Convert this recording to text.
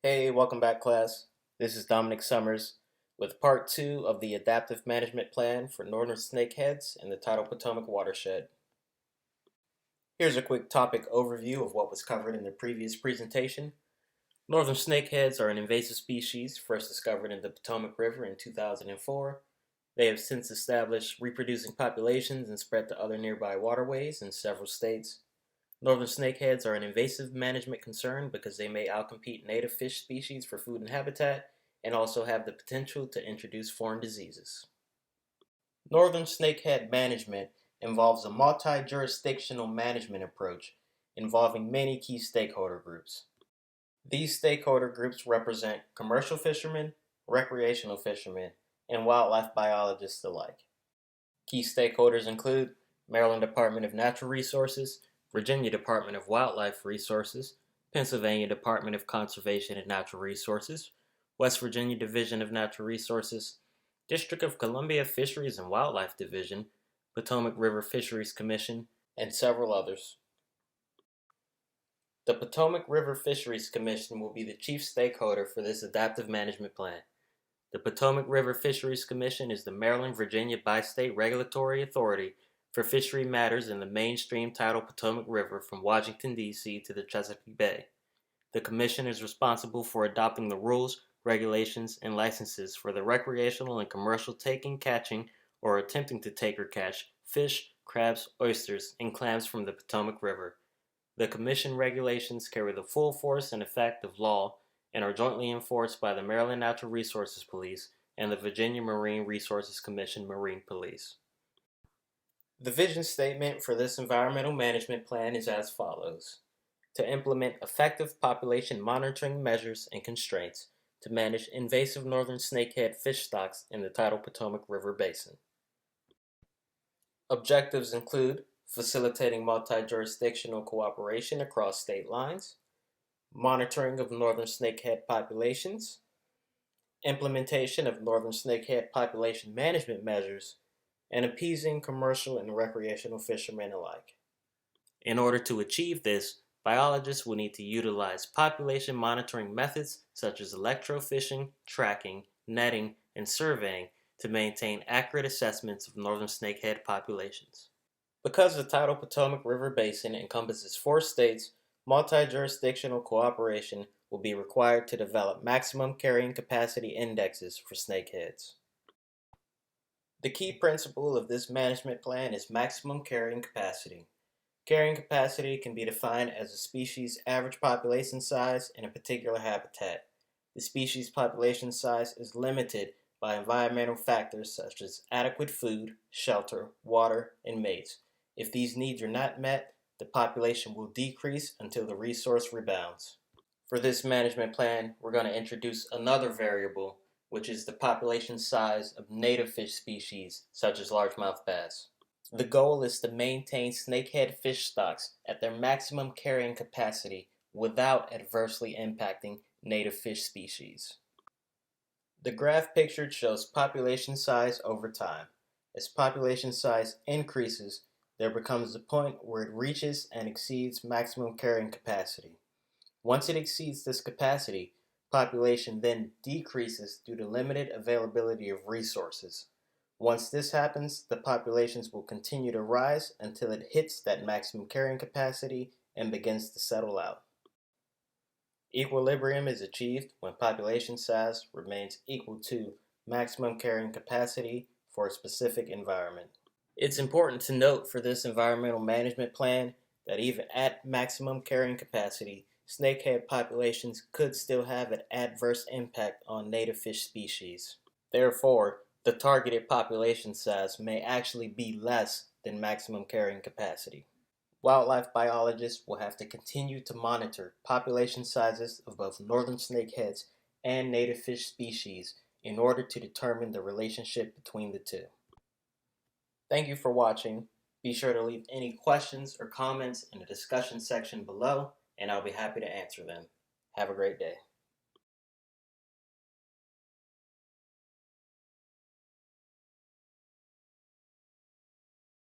Hey, welcome back, class. This is Dominick Summers with part 2 of the Adaptive Management Plan for Northern Snakeheads in the Tidal Potomac watershed. Here's a quick topic overview of what was covered in the previous presentation. Northern snakeheads are an invasive species first discovered in the Potomac River in 2004. They have since established reproducing populations and spread to other nearby waterways in several states. Northern snakeheads are an invasive management concern because they may outcompete native fish species for food and habitat and also have the potential to introduce foreign diseases. Northern snakehead management involves a multi-jurisdictional management approach involving many key stakeholder groups. These stakeholder groups represent commercial fishermen, recreational fishermen, and wildlife biologists alike. Key stakeholders include Maryland Department of Natural Resources, Virginia Department of Wildlife Resources, Pennsylvania Department of Conservation and Natural Resources, West Virginia Division of Natural Resources, District of Columbia Fisheries and Wildlife Division, Potomac River Fisheries Commission, and several others. The Potomac River Fisheries Commission will be the chief stakeholder for this adaptive management plan. The Potomac River Fisheries Commission is the Maryland-Virginia bi-state regulatory authority for fishery matters in the mainstream tidal Potomac River from Washington, D.C. to the Chesapeake Bay. The Commission is responsible for adopting the rules, regulations, and licenses for the recreational and commercial taking, catching, or attempting to take or catch fish, crabs, oysters, and clams from the Potomac River. The Commission regulations carry the full force and effect of law and are jointly enforced by the Maryland Natural Resources Police and the Virginia Marine Resources Commission Marine Police. The vision statement for this environmental management plan is as follows: to implement effective population monitoring measures and constraints to manage invasive northern snakehead fish stocks in the tidal Potomac River Basin. Objectives include facilitating multi-jurisdictional cooperation across state lines, monitoring of northern snakehead populations, implementation of northern snakehead population management measures, and appeasing commercial and recreational fishermen alike. In order to achieve this, biologists will need to utilize population monitoring methods such as electrofishing, tracking, netting, and surveying to maintain accurate assessments of northern snakehead populations. Because the tidal Potomac River Basin encompasses 4 states, multi-jurisdictional cooperation will be required to develop maximum carrying capacity indexes for snakeheads. The key principle of this management plan is maximum carrying capacity. Carrying capacity can be defined as a species' average population size in a particular habitat. The species' population size is limited by environmental factors such as adequate food, shelter, water, and mates. If these needs are not met, the population will decrease until the resource rebounds. For this management plan, we're going to introduce another variable, which is the population size of native fish species, such as largemouth bass. The goal is to maintain snakehead fish stocks at their maximum carrying capacity without adversely impacting native fish species. The graph pictured shows population size over time. As population size increases, there becomes a point where it reaches and exceeds maximum carrying capacity. Once it exceeds this capacity, population then decreases due to limited availability of resources. Once this happens, the populations will continue to rise until it hits that maximum carrying capacity and begins to settle out. Equilibrium is achieved when population size remains equal to maximum carrying capacity for a specific environment. It's important to note for this environmental management plan that even at maximum carrying capacity, snakehead populations could still have an adverse impact on native fish species. Therefore, the targeted population size may actually be less than maximum carrying capacity. Wildlife biologists will have to continue to monitor population sizes of both northern snakeheads and native fish species in order to determine the relationship between the two. Thank you for watching. Be sure to leave any questions or comments in the discussion section below, and I'll be happy to answer them. Have a great day.